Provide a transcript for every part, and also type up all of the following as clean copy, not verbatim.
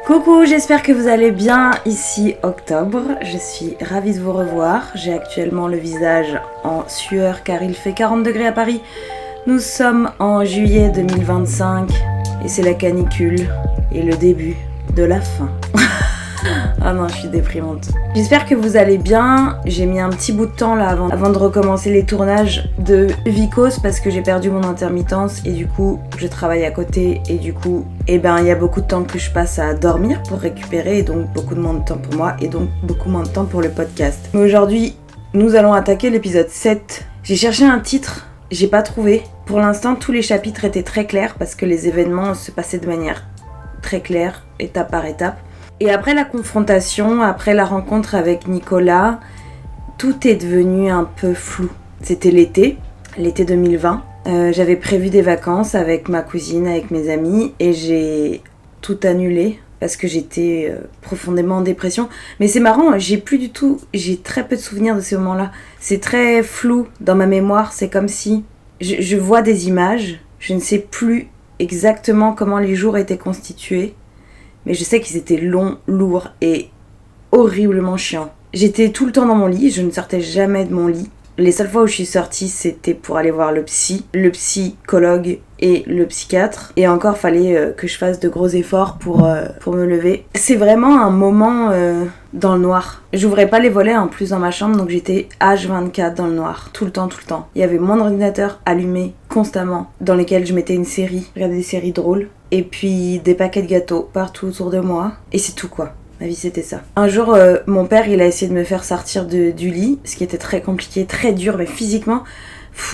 Coucou, j'espère que vous allez bien, ici Octobre, je suis ravie de vous revoir, j'ai actuellement le visage en sueur car il fait 40 degrés à Paris, nous sommes en juillet 2025 et c'est la canicule et le début de la fin. Ah non, je suis déprimante. J'espère que vous allez bien. J'ai mis un petit bout de temps là avant de recommencer les tournages de Vicos parce que j'ai perdu mon intermittence et du coup je travaille à côté et du coup il y a beaucoup de temps que je passe à dormir pour récupérer et donc beaucoup moins de temps pour moi et donc beaucoup moins de temps pour le podcast. Mais aujourd'hui, nous allons attaquer l'épisode 7. J'ai cherché un titre, j'ai pas trouvé. Pour l'instant, tous les chapitres étaient très clairs parce que les événements se passaient de manière très claire, étape par étape. Et après la confrontation, après la rencontre avec Nicolas, tout est devenu un peu flou. C'était l'été 2020. J'avais prévu des vacances avec ma cousine, avec mes amis, et j'ai tout annulé parce que j'étais profondément en dépression. Mais c'est marrant, j'ai très peu de souvenirs de ces moments-là. C'est très flou dans ma mémoire, c'est comme si je vois des images, je ne sais plus exactement comment les jours étaient constitués. Mais je sais qu'ils étaient longs, lourds et horriblement chiants. J'étais tout le temps dans mon lit, je ne sortais jamais de mon lit. Les seules fois où je suis sortie, c'était pour aller voir le psychologue et le psychiatre. Et encore, fallait que je fasse de gros efforts pour me lever. C'est vraiment un moment dans le noir. J'ouvrais pas les volets en plus dans ma chambre, donc j'étais H24 dans le noir, tout le temps. Il y avait mon ordinateur allumé constamment, dans lequel je mettais une série, regardais des séries drôles. Et puis des paquets de gâteaux partout autour de moi. Et c'est tout quoi. Ma vie c'était ça. Un jour, mon père il a essayé de me faire sortir du lit, ce qui était très compliqué, très dur, mais physiquement...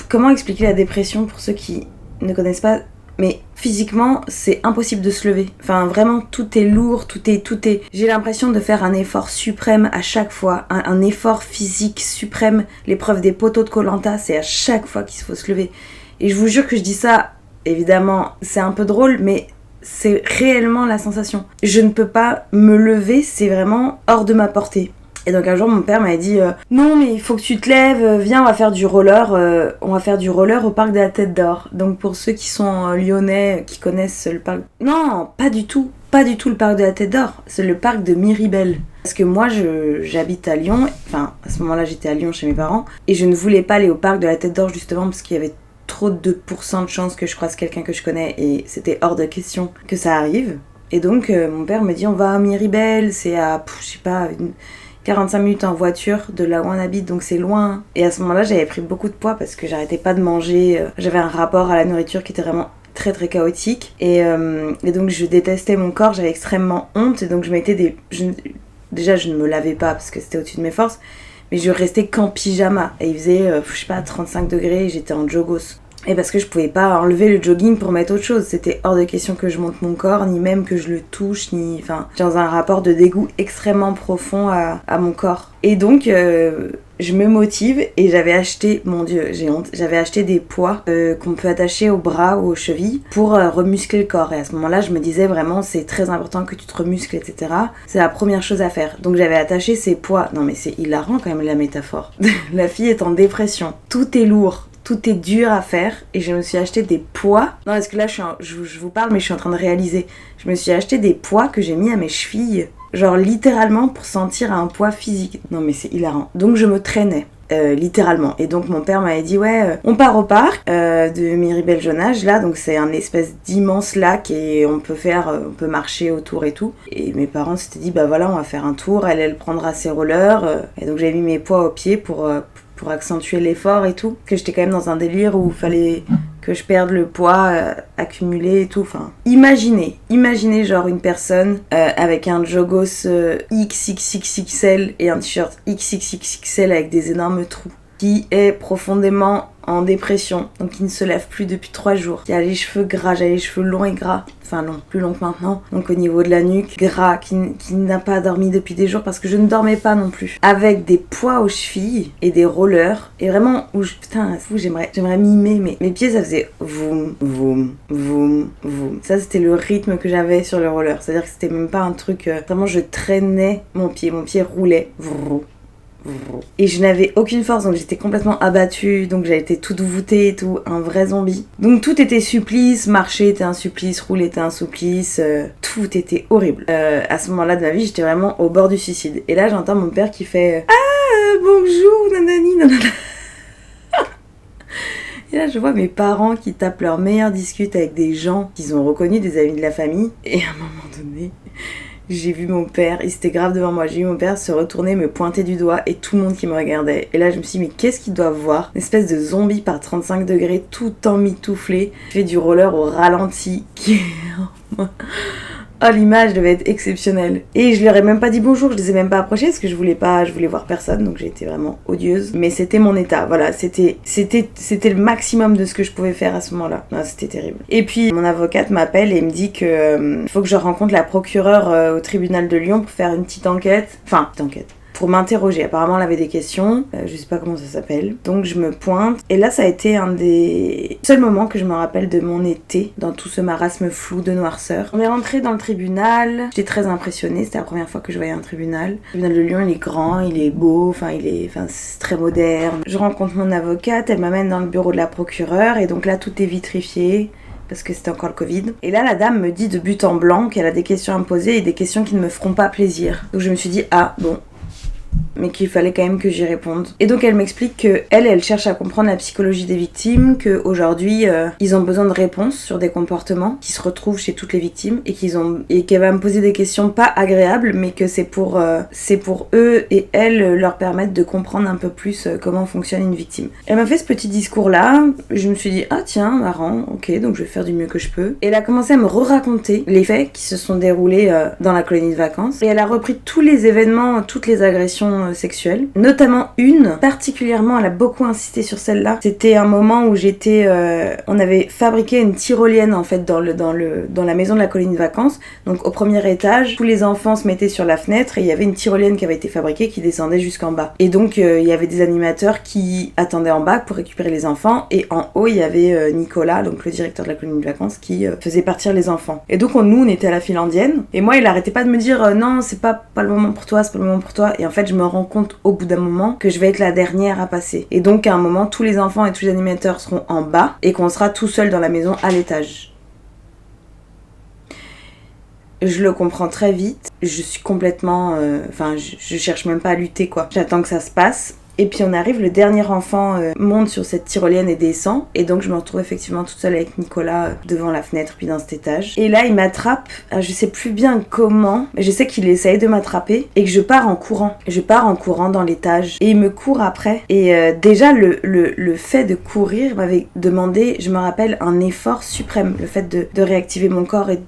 comment expliquer la dépression pour ceux qui ne connaissent pas? Mais physiquement, c'est impossible de se lever. Enfin, vraiment, tout est lourd, tout est... J'ai l'impression de faire un effort suprême à chaque fois. Un effort physique suprême. L'épreuve des poteaux de Koh-Lanta, c'est à chaque fois qu'il faut se lever. Et je vous jure que je dis ça... Évidemment, c'est un peu drôle, mais c'est réellement la sensation. Je ne peux pas me lever, c'est vraiment hors de ma portée. Et donc un jour, mon père m'a dit non, mais il faut que tu te lèves, viens, on va faire du roller. On va faire du roller au parc de la Tête d'Or. Donc pour ceux qui sont lyonnais, qui connaissent le parc... Non, pas du tout le parc de la Tête d'Or. C'est le parc de Miribel. Parce que moi, j'habite à Lyon. Enfin, à ce moment-là, j'étais à Lyon chez mes parents. Et je ne voulais pas aller au parc de la Tête d'Or justement parce qu'il y avait trop de % de chances que je croise quelqu'un que je connais et c'était hors de question que ça arrive. Et donc mon père me dit on va à Miribel, c'est à 45 minutes en voiture de là où on habite, donc c'est loin. Et à ce moment-là j'avais pris beaucoup de poids parce que j'arrêtais pas de manger, j'avais un rapport à la nourriture qui était vraiment très très chaotique et donc je détestais mon corps, j'avais extrêmement honte et donc je mettais déjà je ne me lavais pas parce que c'était au-dessus de mes forces. Mais je restais qu'en pyjama. Et il faisait, 35 degrés et j'étais en joggos. Et parce que je pouvais pas enlever le jogging pour mettre autre chose. C'était hors de question que je monte mon corps, ni même que je le touche, ni... Enfin, j'ai dans un rapport de dégoût extrêmement profond à mon corps. Et donc, je me motive et j'avais acheté, mon Dieu, j'ai honte, j'avais acheté des poids qu'on peut attacher aux bras ou aux chevilles pour remuscler le corps. Et à ce moment-là, je me disais vraiment, c'est très important que tu te remuscles, etc. C'est la première chose à faire. Donc j'avais attaché ces poids. Non mais c'est hilarant quand même la métaphore. La fille est en dépression. Tout est lourd. Tout est dur à faire et je me suis acheté des poids. Non, parce que là, je vous parle, mais je suis en train de réaliser. Je me suis acheté des poids que j'ai mis à mes chevilles. Genre littéralement pour sentir un poids physique. Non, mais c'est hilarant. Donc je me traînais. Littéralement. Et donc mon père m'avait dit on part au parc de Miribel-Jonage là, donc c'est un espèce d'immense lac et on peut marcher autour et tout. Et mes parents s'étaient dit on va faire un tour, elle prendra ses rollers et donc j'avais mis mes poids aux pieds pour accentuer l'effort et tout. Parce que j'étais quand même dans un délire où il fallait que je perde le poids accumulé et tout. Enfin, imaginez genre une personne avec un joggos XXXXL et un t-shirt XXXXL avec des énormes trous, qui est profondément en dépression, donc qui ne se lève plus depuis 3 jours, qui a les cheveux gras, j'avais les cheveux longs et gras, enfin long, plus long que maintenant, donc au niveau de la nuque, gras, qui n'a pas dormi depuis des jours parce que je ne dormais pas non plus, avec des poids aux chevilles et des rollers, et vraiment, putain, c'est fou, j'aimerais mimer, mais mes pieds ça faisait voum, voum, voum, voum. Ça c'était le rythme que j'avais sur le roller, c'est-à-dire que c'était même pas un truc, vraiment je traînais mon pied roulait, vrou, Et je n'avais aucune force, donc j'étais complètement abattue, donc j'avais été toute voûtée et tout, un vrai zombie. Donc tout était supplice, marcher était un supplice, rouler était un supplice, tout était horrible. À ce moment-là de ma vie, j'étais vraiment au bord du suicide. Et là, j'entends mon père qui fait « Ah, bonjour, nanani, nanana ». Et là, je vois mes parents qui tapent leur meilleure discute avec des gens qu'ils ont reconnus, des amis de la famille. Et à un moment donné, j'ai vu mon père, il était grave devant moi, j'ai vu mon père se retourner, me pointer du doigt et tout le monde qui me regardait. Et là, je me suis dit, mais qu'est-ce qu'ils doivent voir? Une espèce de zombie par 35 degrés, tout emmitouflé, fait du roller au ralenti, qui est... Oh, l'image devait être exceptionnelle. Et je leur ai même pas dit bonjour, je les ai même pas approchés parce que je voulais voir personne, donc j'ai été vraiment odieuse. Mais c'était mon état, voilà, c'était le maximum de ce que je pouvais faire à ce moment-là. Non, c'était terrible. Et puis mon avocate m'appelle et me dit que faut que je rencontre la procureure au tribunal de Lyon pour faire une petite enquête. Enfin, petite enquête. Pour m'interroger. Apparemment, elle avait des questions. Je sais pas comment ça s'appelle. Donc, je me pointe. Et là, ça a été un des seuls moments que je me rappelle de mon été, dans tout ce marasme flou de noirceur. On est rentré dans le tribunal. J'étais très impressionnée. C'était la première fois que je voyais un tribunal. Le tribunal de Lyon, il est grand, il est beau, c'est très moderne. Je rencontre mon avocate. Elle m'amène dans le bureau de la procureure. Et donc là, tout est vitrifié. Parce que c'était encore le Covid. Et là, la dame me dit de but en blanc qu'elle a des questions à me poser et des questions qui ne me feront pas plaisir. Donc, je me suis dit, ah, bon... mais qu'il fallait quand même que j'y réponde. Et donc elle m'explique que elle cherche à comprendre la psychologie des victimes, qu'aujourd'hui ils ont besoin de réponses sur des comportements qui se retrouvent chez toutes les victimes et qu'elle va me poser des questions pas agréables, mais que c'est pour eux et elle leur permettre de comprendre un peu plus comment fonctionne une victime. Elle m'a fait ce petit discours là, je me suis dit ah tiens marrant, ok donc je vais faire du mieux que je peux. Et elle a commencé à me re-raconter les faits qui se sont déroulés dans la colonie de vacances et elle a repris tous les événements, toutes les agressions sexuelle, notamment une, particulièrement elle a beaucoup insisté sur celle-là. C'était un moment où on avait fabriqué une tyrolienne en fait dans la maison de la colonie de vacances, donc au premier étage, tous les enfants se mettaient sur la fenêtre et il y avait une tyrolienne qui avait été fabriquée qui descendait jusqu'en bas. Et donc il y avait des animateurs qui attendaient en bas pour récupérer les enfants et en haut il y avait Nicolas, donc le directeur de la colonie de vacances qui faisait partir les enfants. Et donc nous on était à la file indienne et moi il arrêtait pas de me dire non c'est pas le moment pour toi, c'est pas le moment pour toi et en fait je me rends compte au bout d'un moment que je vais être la dernière à passer. Et donc à un moment, tous les enfants et tous les animateurs seront en bas et qu'on sera tout seul dans la maison à l'étage. Je le comprends très vite. Je suis complètement... je cherche même pas à lutter quoi. J'attends que ça se passe. Et puis on arrive, le dernier enfant monte sur cette tyrolienne et descend. Et donc je me retrouve effectivement toute seule avec Nicolas devant la fenêtre, puis dans cet étage. Et là il m'attrape, je sais plus bien comment, mais je sais qu'il essaye de m'attraper et que je pars en courant. Je pars en courant dans l'étage et il me court après. Et déjà le fait de courir m'avait demandé, je me rappelle, un effort suprême. Le fait de réactiver mon corps et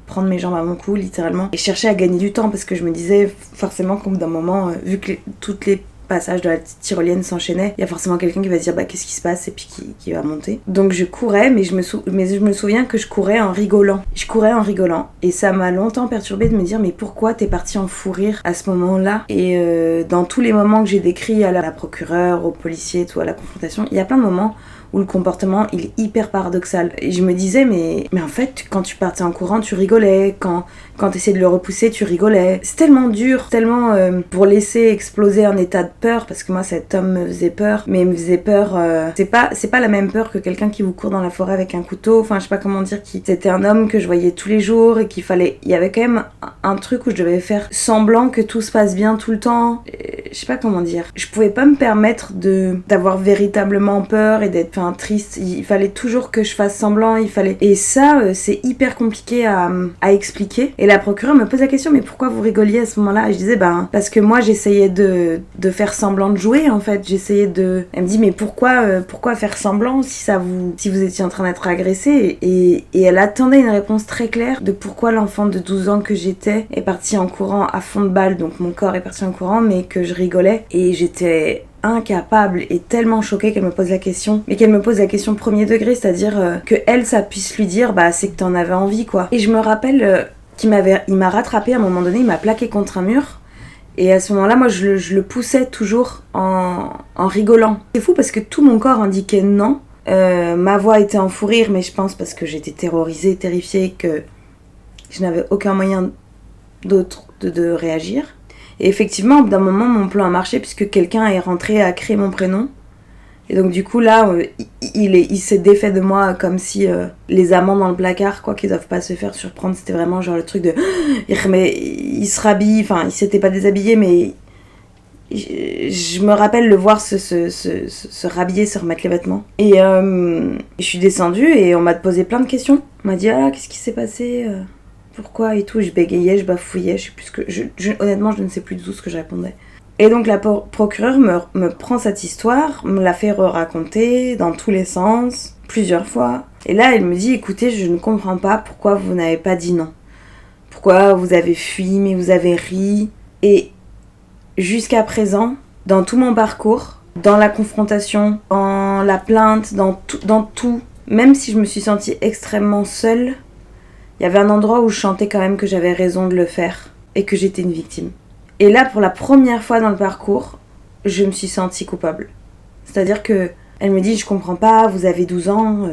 prendre mes jambes à mon cou littéralement et chercher à gagner du temps parce que je me disais forcément qu'au bout d'un moment vu que toutes les passages de la tyrolienne s'enchaînaient, il y a forcément quelqu'un qui va se dire bah qu'est-ce qui se passe et puis qui va monter. Donc je courais mais je me souviens que je courais en rigolant. Et ça m'a longtemps perturbée de me dire mais pourquoi t'es partie en fou rire à ce moment-là. Et dans tous les moments que j'ai décrits à la procureure, aux policiers, tout à la confrontation, il y a plein de moments où le comportement il est hyper paradoxal. Et je me disais mais en fait quand tu partais en courant tu rigolais, quand t'essayais de le repousser tu rigolais. C'est tellement dur, tellement pour laisser exploser un état de peur, parce que moi cet homme me faisait peur, mais il me faisait peur, c'est pas la même peur que quelqu'un qui vous court dans la forêt avec un couteau, enfin je sais pas comment dire, c'était un homme que je voyais tous les jours et il y avait quand même un truc où je devais faire semblant que tout se passe bien tout le temps. Je sais pas comment dire, je pouvais pas me permettre d'avoir véritablement peur et d'être triste, il fallait toujours que je fasse semblant, et ça c'est hyper compliqué à expliquer. Et la procureure me pose la question mais pourquoi vous rigoliez à ce moment-là? Et je disais parce que moi j'essayais de faire semblant de jouer en fait, elle me dit mais pourquoi faire semblant si vous étiez en train d'être agressée, et elle attendait une réponse très claire de pourquoi l'enfant de 12 ans que j'étais est parti en courant à fond de balle, donc mon corps est parti en courant mais que je rigolais, et j'étais incapable et tellement choquée qu'elle me pose la question, mais qu'elle me pose la question premier degré, c'est-à-dire que elle ça puisse lui dire c'est que t'en avais envie quoi. Et je me rappelle il m'a rattrapé à un moment donné, il m'a plaqué contre un mur et à ce moment-là moi je le poussais toujours en rigolant. C'est fou parce que tout mon corps indiquait non, ma voix était en fou rire, mais je pense parce que j'étais terrorisée, terrifiée, que je n'avais aucun moyen d'autre de réagir. Et effectivement, au bout d'un moment, mon plan a marché puisque quelqu'un est rentré à créer mon prénom. Et donc du coup là, il s'est défait de moi comme si les amants dans le placard, quoi, qui doivent pas se faire surprendre. C'était vraiment genre le truc de... il se rhabille, enfin il s'était pas déshabillé, mais je me rappelle le voir se rhabiller, se remettre les vêtements. Et je suis descendue et on m'a posé plein de questions. On m'a dit ah qu'est-ce qui s'est passé, pourquoi et tout. Je bégayais, je bafouillais, je sais plus ce que... honnêtement je ne sais plus du tout ce que je répondais. Et donc la procureure me prend cette histoire, me la fait raconter dans tous les sens, plusieurs fois. Et là elle me dit écoutez je ne comprends pas pourquoi vous n'avez pas dit non. Pourquoi vous avez fui mais vous avez ri. Et jusqu'à présent, dans tout mon parcours, dans la confrontation, dans la plainte, dans tout, même si je me suis sentie extrêmement seule, il y avait un endroit où je sentais quand même que j'avais raison de le faire et que j'étais une victime. Et là, pour la première fois dans le parcours, je me suis sentie coupable. C'est-à-dire que elle me dit, je comprends pas, vous avez 12 ans,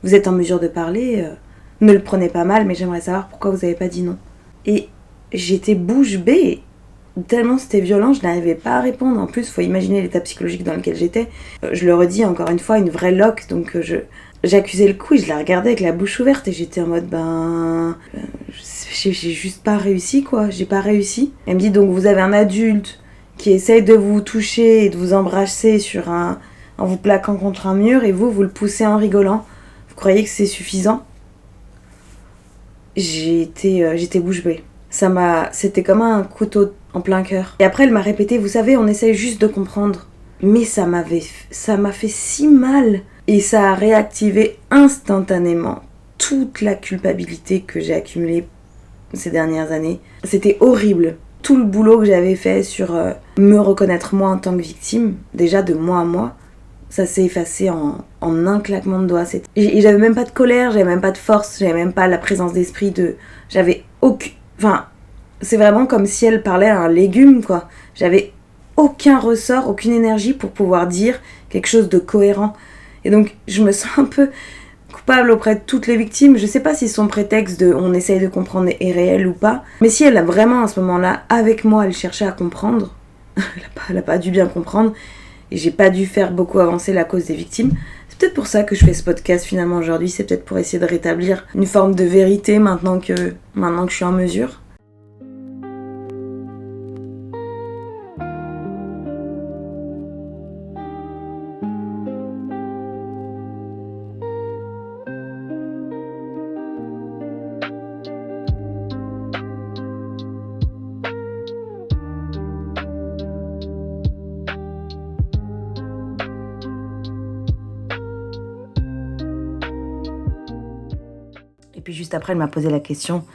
vous êtes en mesure de parler, ne le prenez pas mal, mais j'aimerais savoir pourquoi vous avez pas dit non. Et j'étais bouche bée, tellement c'était violent, je n'arrivais pas à répondre. En plus, faut imaginer l'état psychologique dans lequel j'étais. Je le redis encore une fois, une vraie loque, donc j'accusais le coup et je la regardais avec la bouche ouverte et j'étais en mode j'ai juste pas réussi quoi, j'ai pas réussi. Elle me dit donc vous avez un adulte qui essaye de vous toucher et de vous embrasser en vous plaquant contre un mur et vous le poussez en rigolant. Vous croyez que c'est suffisant ? J'étais bouche bée. C'était comme un couteau en plein cœur. Et après elle m'a répété vous savez on essaye juste de comprendre. Mais ça m'a fait si mal. Et ça a réactivé instantanément toute la culpabilité que j'ai accumulée ces dernières années. C'était horrible. Tout le boulot que j'avais fait sur me reconnaître moi en tant que victime, déjà de moi à moi, ça s'est effacé en un claquement de doigts. Et j'avais même pas de colère, j'avais même pas de force, j'avais même pas la présence d'esprit de... J'avais aucun... Enfin, c'est vraiment comme si elle parlait à un légume, quoi. J'avais aucun ressort, aucune énergie pour pouvoir dire quelque chose de cohérent. Et donc, je me sens un peu coupable auprès de toutes les victimes. Je sais pas si son prétexte de on essaye de comprendre est réel ou pas. Mais si elle a vraiment, à ce moment-là, avec moi, elle cherchait à comprendre, elle a pas dû bien comprendre, et j'ai pas dû faire beaucoup avancer la cause des victimes. C'est peut-être pour ça que je fais ce podcast finalement aujourd'hui. C'est peut-être pour essayer de rétablir une forme de vérité maintenant que je suis en mesure. Et puis juste après, elle m'a posé la question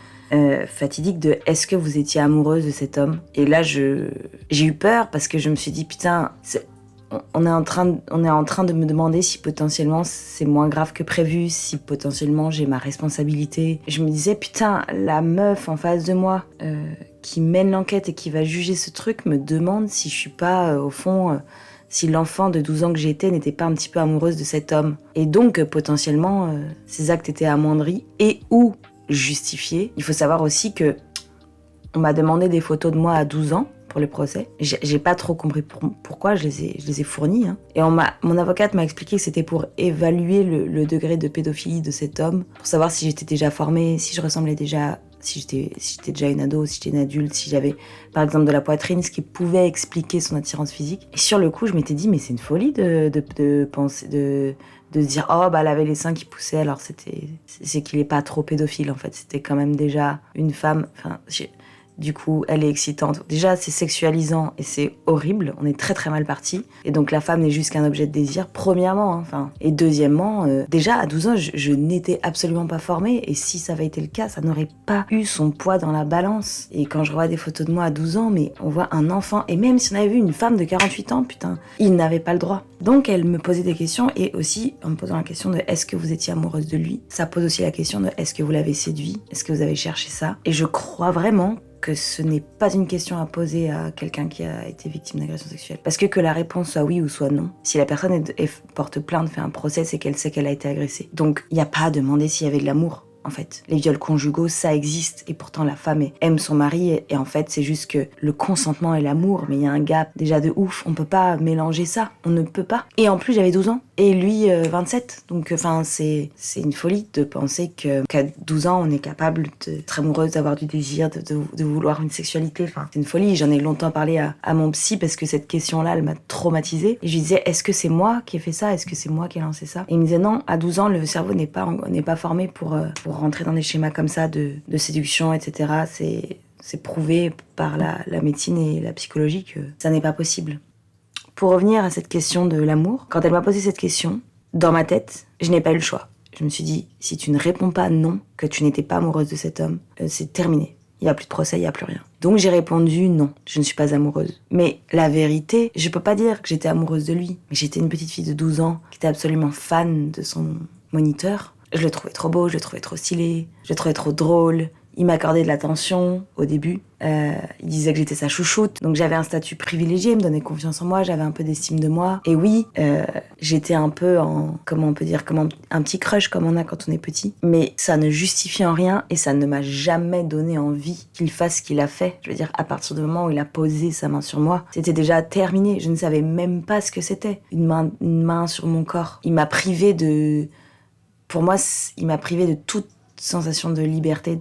fatidique de est-ce que vous étiez amoureuse de cet homme ? Et là, j'ai eu peur parce que je me suis dit putain, on est en train de me demander si potentiellement c'est moins grave que prévu, si potentiellement j'ai ma responsabilité. Je me disais putain, la meuf en face de moi qui mène l'enquête et qui va juger ce truc me demande si je suis pas au fond... si l'enfant de 12 ans que j'étais n'était pas un petit peu amoureuse de cet homme. Et donc, potentiellement, ces actes étaient amoindris et ou justifiés. Il faut savoir aussi que on m'a demandé des photos de moi à 12 ans pour le procès. J'ai pas trop compris pourquoi, je les ai fournies. Hein. Et mon avocate m'a expliqué que c'était pour évaluer le degré de pédophilie de cet homme, pour savoir si j'étais déjà formée, si je ressemblais déjà... Si j'étais déjà une ado, si j'étais une adulte, si j'avais par exemple de la poitrine, ce qui pouvait expliquer son attirance physique. Et sur le coup, je m'étais dit, mais c'est une folie de penser, de se dire, oh bah elle avait les seins qui poussaient, alors c'est qu'il est pas trop pédophile en fait. C'était quand même déjà une femme, enfin, du coup, elle est excitante. Déjà, c'est sexualisant et c'est horrible. On est très très mal parti. Et donc, la femme n'est juste qu'un objet de désir, premièrement. Hein, enfin. Et deuxièmement, déjà, à 12 ans, je n'étais absolument pas formée. Et si ça avait été le cas, ça n'aurait pas eu son poids dans la balance. Et quand je revois des photos de moi à 12 ans, mais on voit un enfant. Et même si on avait vu une femme de 48 ans, putain, il n'avait pas le droit. Donc, elle me posait des questions. Et aussi, en me posant la question de est-ce que vous étiez amoureuse de lui ? Ça pose aussi la question de est-ce que vous l'avez séduit ? Est-ce que vous avez cherché ça ? Et je crois vraiment que ce n'est pas une question à poser à quelqu'un qui a été victime d'agression sexuelle. Parce que la réponse soit oui ou soit non, si la personne porte plainte, fait un procès, c'est qu'elle sait qu'elle a été agressée. Donc, il n'y a pas à demander s'il y avait de l'amour. en fait. Les viols conjugaux, ça existe, et pourtant la femme aime son mari, et en fait, c'est juste que le consentement et l'amour, mais il y a un gap déjà de ouf, on peut pas mélanger ça, on ne peut pas. Et en plus, j'avais 12 ans, et lui, 27, donc c'est une folie de penser qu'à 12 ans, on est capable d'être amoureuse, d'avoir du désir, de vouloir une sexualité, c'est une folie. J'en ai longtemps parlé à mon psy, parce que cette question-là, elle m'a traumatisée, et je lui disais, est-ce que c'est moi qui ai fait ça, est-ce que c'est moi qui ai lancé ça? Et il me disait, non, à 12 ans, le cerveau n'est pas formé pour rentrer dans des schémas comme ça de séduction, etc. C'est prouvé par la médecine et la psychologie que ça n'est pas possible. Pour revenir à cette question de l'amour, quand elle m'a posé cette question, dans ma tête, je n'ai pas eu le choix. Je me suis dit, si tu ne réponds pas non, que tu n'étais pas amoureuse de cet homme, c'est terminé. Il n'y a plus de procès, il n'y a plus rien. Donc j'ai répondu non, je ne suis pas amoureuse. Mais la vérité, je peux pas dire que j'étais amoureuse de lui. Mais j'étais une petite fille de 12 ans qui était absolument fan de son moniteur. Je le trouvais trop beau, je le trouvais trop stylé, je le trouvais trop drôle. Il m'accordait de l'attention au début. Il disait que j'étais sa chouchoute. Donc j'avais un statut privilégié, il me donnait confiance en moi, j'avais un peu d'estime de moi. Et oui, j'étais un peu comment on peut dire, comme un petit crush comme on a quand on est petit. Mais ça ne justifie en rien et ça ne m'a jamais donné envie qu'il fasse ce qu'il a fait. Je veux dire, à partir du moment où il a posé sa main sur moi, c'était déjà terminé. Je ne savais même pas ce que c'était. Une main sur mon corps. Il m'a privé de... Pour moi, il m'a privé de toute sensation de liberté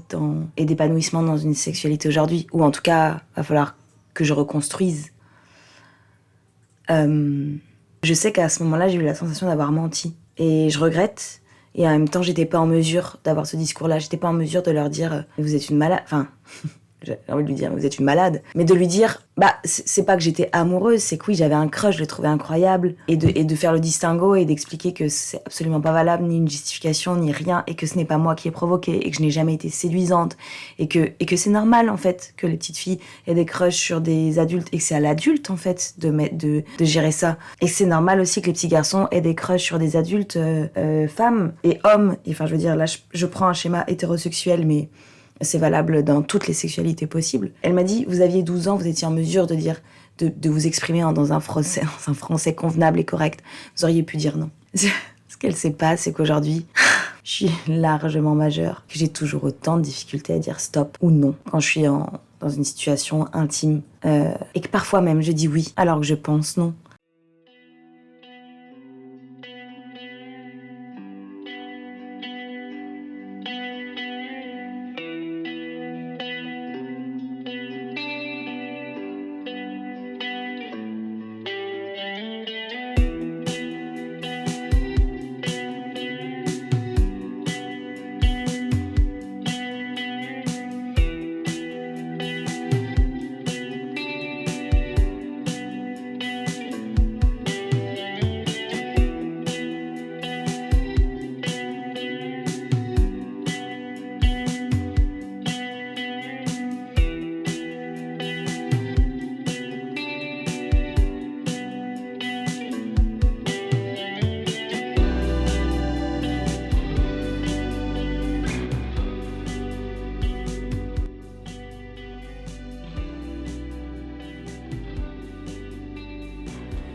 et d'épanouissement dans une sexualité aujourd'hui. Ou en tout cas, va falloir que je reconstruise. Je sais qu'à ce moment-là, j'ai eu la sensation d'avoir menti. Et je regrette. Et en même temps, j'étais pas en mesure d'avoir ce discours-là. J'étais pas en mesure de leur dire « vous êtes une malade ». Enfin, j'ai envie de lui dire « vous êtes une malade ». Mais de lui dire « c'est pas que j'étais amoureuse, c'est que oui, j'avais un crush, je le trouvais incroyable. » Et de faire le distinguo et d'expliquer que c'est absolument pas valable, ni une justification, ni rien. Et que ce n'est pas moi qui ai provoqué. Et que je n'ai jamais été séduisante. Et que c'est normal, en fait, que les petites filles aient des crushs sur des adultes. Et que c'est à l'adulte, en fait, de gérer ça. Et c'est normal aussi que les petits garçons aient des crushs sur des adultes femmes et hommes. Et enfin, je veux dire, là, je prends un schéma hétérosexuel, mais... c'est valable dans toutes les sexualités possibles. Elle m'a dit, vous aviez 12 ans, vous étiez en mesure de dire, de vous exprimer dans un français convenable et correct. Vous auriez pu dire non. Ce qu'elle sait pas, c'est qu'aujourd'hui, je suis largement majeure, que j'ai toujours autant de difficultés à dire stop ou non quand je suis dans une situation intime. Et que parfois même, je dis oui, alors que je pense non.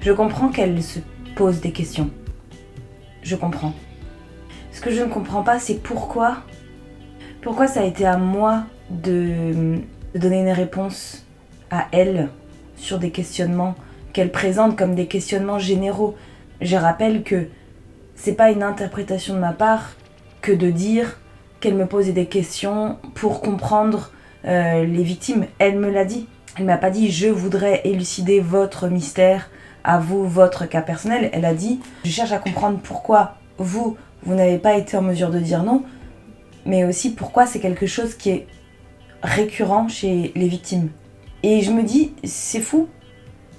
Je comprends qu'elle se pose des questions. Je comprends. Ce que je ne comprends pas, c'est pourquoi ça a été à moi de donner une réponse à elle sur des questionnements qu'elle présente comme des questionnements généraux. Je rappelle que c'est pas une interprétation de ma part que de dire qu'elle me posait des questions pour comprendre les victimes. Elle me l'a dit. Elle m'a pas dit « je voudrais élucider votre mystère ». À vous, votre cas personnel, elle a dit « je cherche à comprendre pourquoi vous n'avez pas été en mesure de dire non, mais aussi pourquoi c'est quelque chose qui est récurrent chez les victimes. » Et je me dis, c'est fou,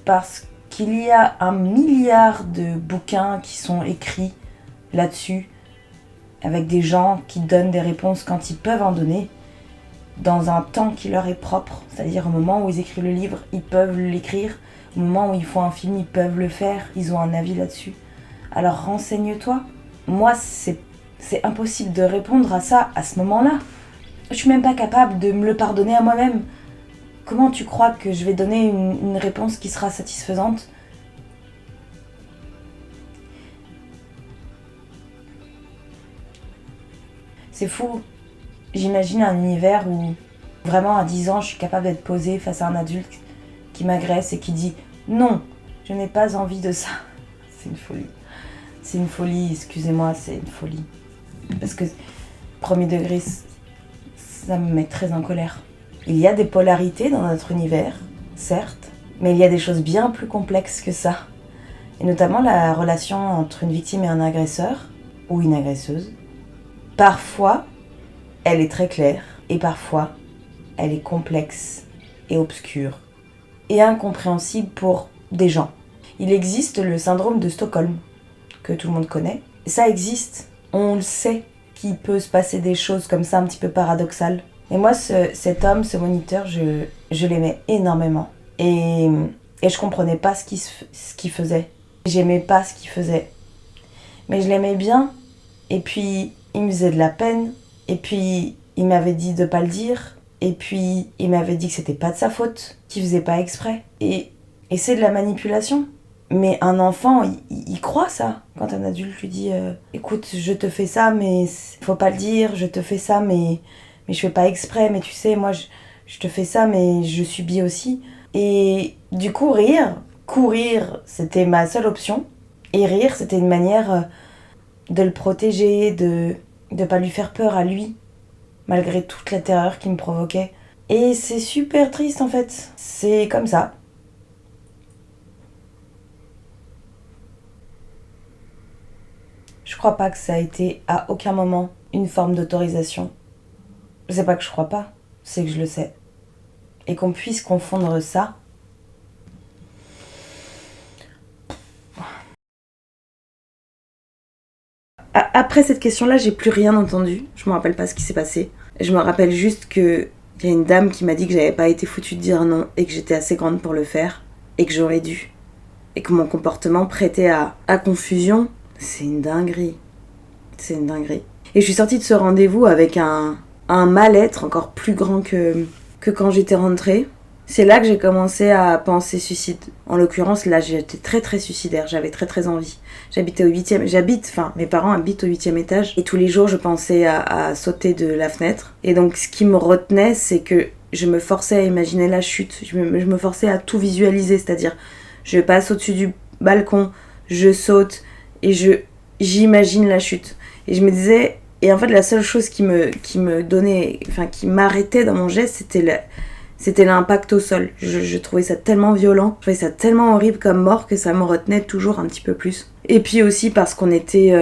parce qu'il y a 1 milliard de bouquins qui sont écrits là-dessus, avec des gens qui donnent des réponses quand ils peuvent en donner, dans un temps qui leur est propre, c'est-à-dire au moment où ils écrivent le livre, ils peuvent l'écrire, au moment où ils font un film, ils peuvent le faire, ils ont un avis là-dessus. Alors renseigne-toi. Moi, c'est impossible de répondre à ça à ce moment-là. Je suis même pas capable de me le pardonner à moi-même. Comment tu crois que je vais donner une réponse qui sera satisfaisante ? C'est fou j'imagine un univers où vraiment à 10 ans, je suis capable d'être posée face à un adulte qui m'agresse et qui dit « Non, je n'ai pas envie de ça ». C'est une folie. C'est une folie, excusez-moi, c'est une folie. Parce que premier degré, ça me met très en colère. Il y a des polarités dans notre univers, certes, mais il y a des choses bien plus complexes que ça. Et notamment la relation entre une victime et un agresseur, ou une agresseuse. Parfois, elle est très claire, et parfois, elle est complexe et obscure, et incompréhensible pour des gens. Il existe le syndrome de Stockholm, que tout le monde connaît. Ça existe, on le sait, qu'il peut se passer des choses comme ça un petit peu paradoxales. Et moi, cet homme, ce moniteur, je l'aimais énormément. Et je comprenais pas ce qu'il faisait. J'aimais pas ce qu'il faisait. Mais je l'aimais bien. Et puis, il me faisait de la peine. Et puis, il m'avait dit de pas le dire. Et puis, il m'avait dit que c'était pas de sa faute, qu'il faisait pas exprès. Et c'est de la manipulation. Mais un enfant, il croit ça. Quand un adulte lui dit écoute, je te fais ça, mais faut pas le dire. Je te fais ça, mais je fais pas exprès. Mais tu sais, moi, je te fais ça, mais je subis aussi. Et du coup, courir, c'était ma seule option. Et rire, c'était une manière de le protéger, de pas lui faire peur à lui, malgré toute la terreur qu'il me provoquait. Et c'est super triste, en fait. C'est comme ça. Je crois pas que ça a été à aucun moment une forme d'autorisation. C'est pas que je crois pas, c'est que je le sais. Et qu'on puisse confondre ça. Après cette question-là, j'ai plus rien entendu. Je me rappelle pas ce qui s'est passé. Je me rappelle juste que y a une dame qui m'a dit que j'avais pas été foutue de dire non et que j'étais assez grande pour le faire et que j'aurais dû. Et que mon comportement prêtait à confusion. C'est une dinguerie. C'est une dinguerie. Et je suis sortie de ce rendez-vous avec un mal-être encore plus grand que quand j'étais rentrée. C'est là que j'ai commencé à penser suicide. En l'occurrence, là, j'étais très très suicidaire. J'avais très très envie. Mes parents habitent au 8e étage. Et tous les jours, je pensais à sauter de la fenêtre. Et donc, ce qui me retenait, c'est que je me forçais à imaginer la chute. Je me forçais à tout visualiser. C'est-à-dire, je passe au-dessus du balcon, je saute et j'imagine la chute. Et je me disais... Et en fait, la seule chose qui me donnait... Enfin, qui m'arrêtait dans mon geste, c'était l'impact au sol. Je trouvais ça tellement violent, je trouvais ça tellement horrible comme mort que ça me retenait toujours un petit peu plus. Et puis aussi parce qu'on était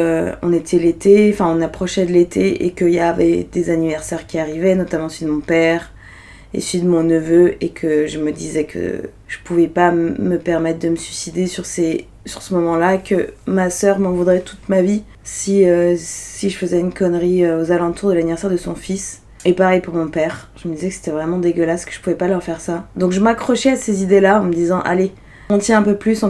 l'été, enfin on approchait de l'été et qu'il y avait des anniversaires qui arrivaient, notamment celui de mon père et celui de mon neveu, et que je me disais que je pouvais pas me permettre de me suicider sur ce moment-là, que ma sœur m'en voudrait toute ma vie si je faisais une connerie aux alentours de l'anniversaire de son fils. Et pareil pour mon père, je me disais que c'était vraiment dégueulasse, que je pouvais pas leur faire ça. Donc je m'accrochais à ces idées-là en me disant allez, on tient un peu plus.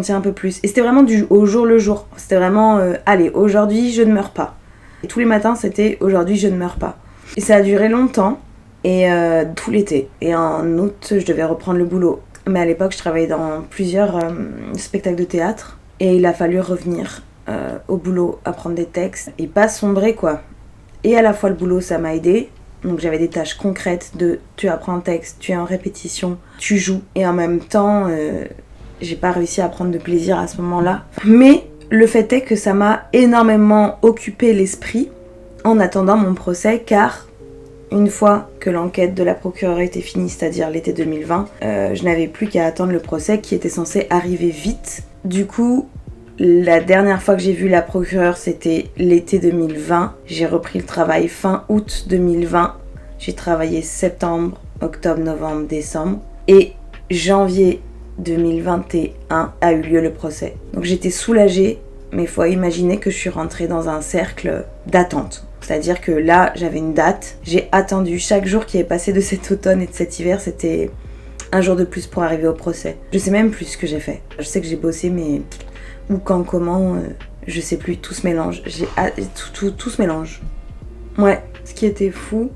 Et c'était vraiment au jour le jour. C'était vraiment allez, aujourd'hui je ne meurs pas. Et tous les matins c'était aujourd'hui je ne meurs pas. Et ça a duré longtemps, et tout l'été. Et en août je devais reprendre le boulot. Mais à l'époque je travaillais dans plusieurs spectacles de théâtre, et il a fallu revenir au boulot, apprendre des textes et pas sombrer quoi. Et à la fois le boulot ça m'a aidé. Donc j'avais des tâches concrètes de tu apprends un texte, tu es en répétition, tu joues. Et en même temps, j'ai pas réussi à prendre de plaisir à ce moment-là. Mais le fait est que ça m'a énormément occupé l'esprit en attendant mon procès, car une fois que l'enquête de la procureure était finie, c'est-à-dire l'été 2020, je n'avais plus qu'à attendre le procès qui était censé arriver vite. Du coup, la dernière fois que j'ai vu la procureure, c'était l'été 2020. J'ai repris le travail fin août 2020. J'ai travaillé septembre, octobre, novembre, décembre. Et janvier 2021 a eu lieu le procès. Donc j'étais soulagée, mais il faut imaginer que je suis rentrée dans un cercle d'attente. C'est-à-dire que là, j'avais une date. J'ai attendu chaque jour qui est passé de cet automne et de cet hiver. C'était un jour de plus pour arriver au procès. Je sais même plus ce que j'ai fait. Je sais que j'ai bossé, mais... ou quand, comment, je sais plus, tout se mélange. Tout se mélange. Ouais, ce qui était fou,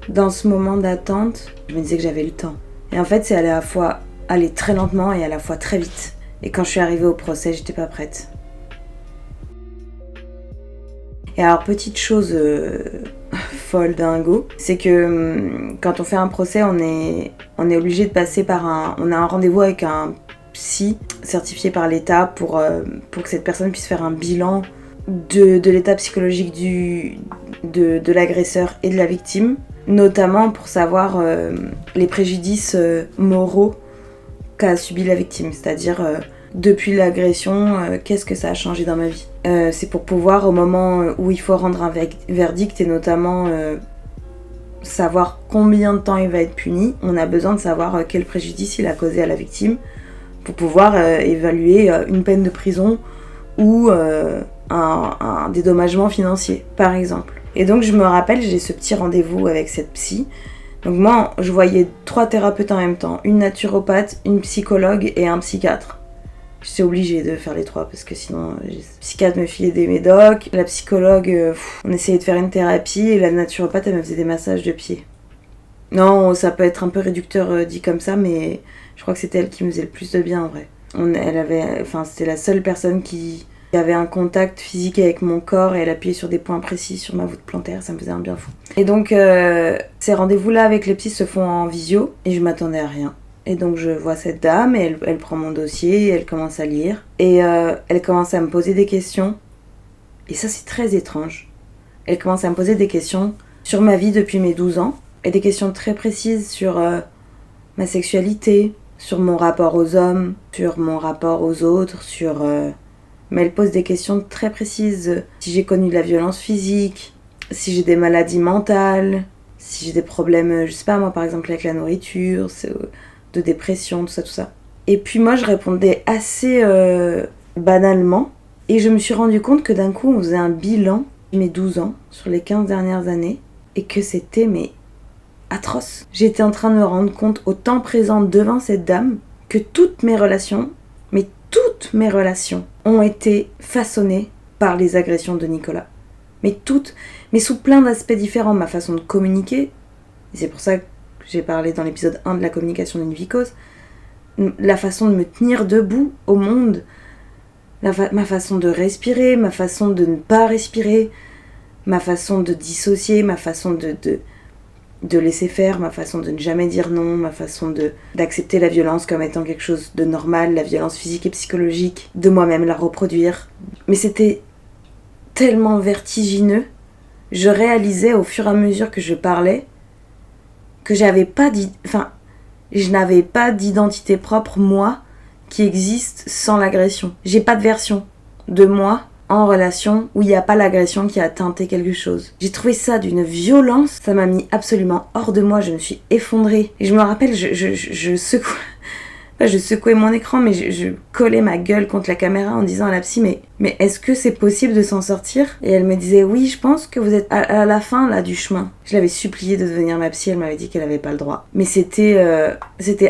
dans ce moment d'attente, je me disais que j'avais le temps. Et en fait, c'est à la fois aller très lentement et à la fois très vite. Et quand je suis arrivée au procès, j'étais pas prête. Et alors, petite chose folle dingo, c'est que quand on fait un procès, on est obligé de passer par on a un rendez-vous avec un psy certifié par l'État pour que cette personne puisse faire un bilan de l'état psychologique de l'agresseur et de la victime, notamment pour savoir les préjudices moraux qu'a subi la victime, c'est-à-dire depuis l'agression, qu'est-ce que ça a changé dans ma vie. C'est pour pouvoir, au moment où il faut rendre un verdict et notamment savoir combien de temps il va être puni, on a besoin de savoir quel préjudice il a causé à la victime pour pouvoir évaluer une peine de prison ou un dédommagement financier, par exemple. Et donc je me rappelle, j'ai ce petit rendez-vous avec cette psy. Donc moi, je voyais 3 thérapeutes en même temps, une naturopathe, une psychologue et un psychiatre. J'étais obligée de faire les 3 parce que sinon, le psychiatre me filait des médocs, la psychologue, on essayait de faire une thérapie et la naturopathe, elle me faisait des massages de pieds. Non, ça peut être un peu réducteur dit comme ça, mais je crois que c'était elle qui me faisait le plus de bien en vrai. C'était la seule personne qui avait un contact physique avec mon corps et elle appuyait sur des points précis sur ma voûte plantaire, ça me faisait un bien fou. Et donc ces rendez-vous-là avec les psys se font en visio et je m'attendais à rien. Et donc je vois cette dame et elle prend mon dossier, elle commence à lire et elle commence à me poser des questions. Et ça c'est très étrange. Elle commence à me poser des questions sur ma vie depuis mes 12 ans et des questions très précises sur ma sexualité, sur mon rapport aux hommes, sur mon rapport aux autres, mais elle pose des questions très précises. Si j'ai connu de la violence physique, si j'ai des maladies mentales, si j'ai des problèmes, je sais pas moi par exemple avec la nourriture, de dépression, tout ça. Et puis moi je répondais assez banalement et je me suis rendu compte que d'un coup on faisait un bilan de mes 12 ans sur les 15 dernières années et que c'était atroce. J'étais en train de me rendre compte au temps présent devant cette dame que toutes mes relations ont été façonnées par les agressions de Nicolas. Mais sous plein d'aspects différents. Ma façon de communiquer, et c'est pour ça que j'ai parlé dans l'épisode 1 de la communication d'une vicose, la façon de me tenir debout au monde, ma façon de respirer, ma façon de ne pas respirer, ma façon de dissocier, ma façon de laisser faire, ma façon de ne jamais dire non, ma façon d'accepter la violence comme étant quelque chose de normal, la violence physique et psychologique, de moi-même la reproduire. Mais c'était tellement vertigineux, je réalisais au fur et à mesure que je parlais que je n'avais pas d'identité propre, moi, qui existe sans l'agression. J'ai pas de version de moi en relation où il n'y a pas l'agression qui a teinté quelque chose. J'ai trouvé ça d'une violence, ça m'a mis absolument hors de moi, je me suis effondrée. Et je me rappelle, je secouais mon écran, mais je collais ma gueule contre la caméra en disant à la psy, mais est-ce que c'est possible de s'en sortir ? Et elle me disait, oui, je pense que vous êtes à la fin là du chemin. Je l'avais suppliée de devenir ma psy, elle m'avait dit qu'elle avait pas le droit. Mais c'était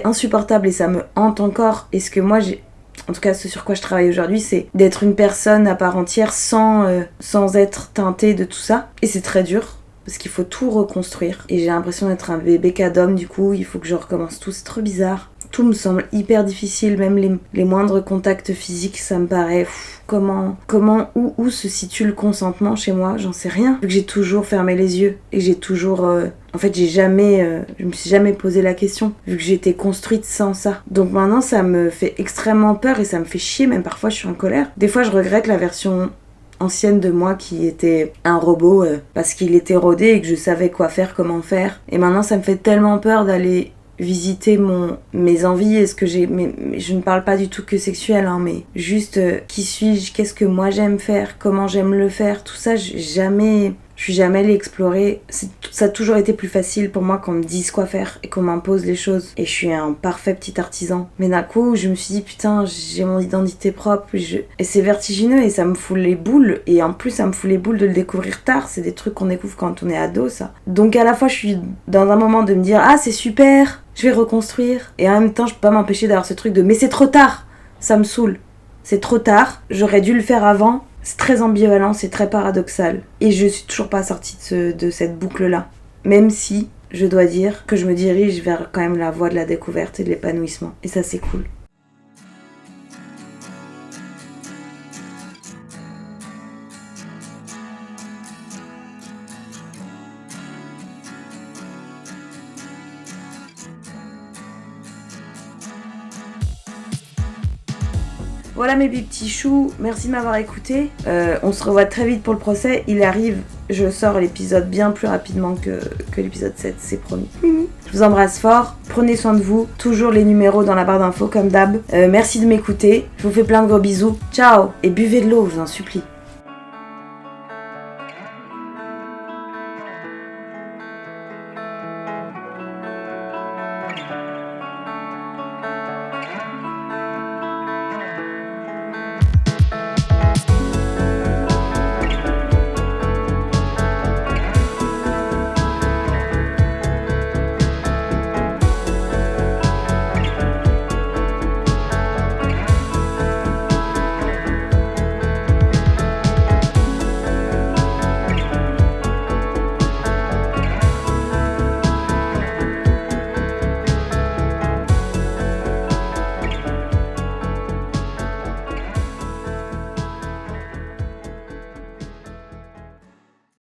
insupportable et ça me hante encore. Et ce que moi en tout cas, ce sur quoi je travaille aujourd'hui, c'est d'être une personne à part entière sans être teintée de tout ça. Et c'est très dur, parce qu'il faut tout reconstruire. Et j'ai l'impression d'être un bébé cadom, du coup, il faut que je recommence tout. C'est trop bizarre. Tout me semble hyper difficile, même les moindres contacts physiques, ça me paraît... où se situe le consentement chez moi, j'en sais rien. Vu que j'ai toujours fermé les yeux et j'ai toujours... En fait, je me suis jamais posé la question, vu que j'ai été construite sans ça. Donc maintenant, ça me fait extrêmement peur et ça me fait chier, même parfois je suis en colère. Des fois, je regrette la version ancienne de moi qui était un robot parce qu'il était rodé et que je savais quoi faire, comment faire. Et maintenant, ça me fait tellement peur d'aller visiter mes envies, est-ce que mais je ne parle pas du tout que sexuel, hein, mais juste qui suis-je, qu'est-ce que moi j'aime faire, comment j'aime le faire, tout ça, je suis jamais allée explorer. Ça a toujours été plus facile pour moi qu'on me dise quoi faire et qu'on m'impose les choses. Et je suis un parfait petit artisan. Mais d'un coup, je me suis dit, putain, j'ai mon identité propre. Et c'est vertigineux et ça me fout les boules. Et en plus, ça me fout les boules de le découvrir tard. C'est des trucs qu'on découvre quand on est ado, ça. Donc à la fois, je suis dans un moment de me dire, ah, c'est super, je vais reconstruire. Et en même temps, je peux pas m'empêcher d'avoir ce truc de, mais c'est trop tard. Ça me saoule. C'est trop tard. J'aurais dû le faire avant. C'est très ambivalent, c'est très paradoxal. Et je suis toujours pas sortie de cette boucle-là. Même si, je dois dire, que je me dirige vers quand même la voie de la découverte et de l'épanouissement. Et ça, c'est cool. Voilà mes petits choux, merci de m'avoir écouté. On se revoit très vite pour le procès. Il arrive, je sors l'épisode bien plus rapidement que l'épisode 7, c'est promis. Je vous embrasse fort, prenez soin de vous. Toujours les numéros dans la barre d'infos comme d'hab. Merci de m'écouter, je vous fais plein de gros bisous. Ciao et buvez de l'eau, je vous en supplie.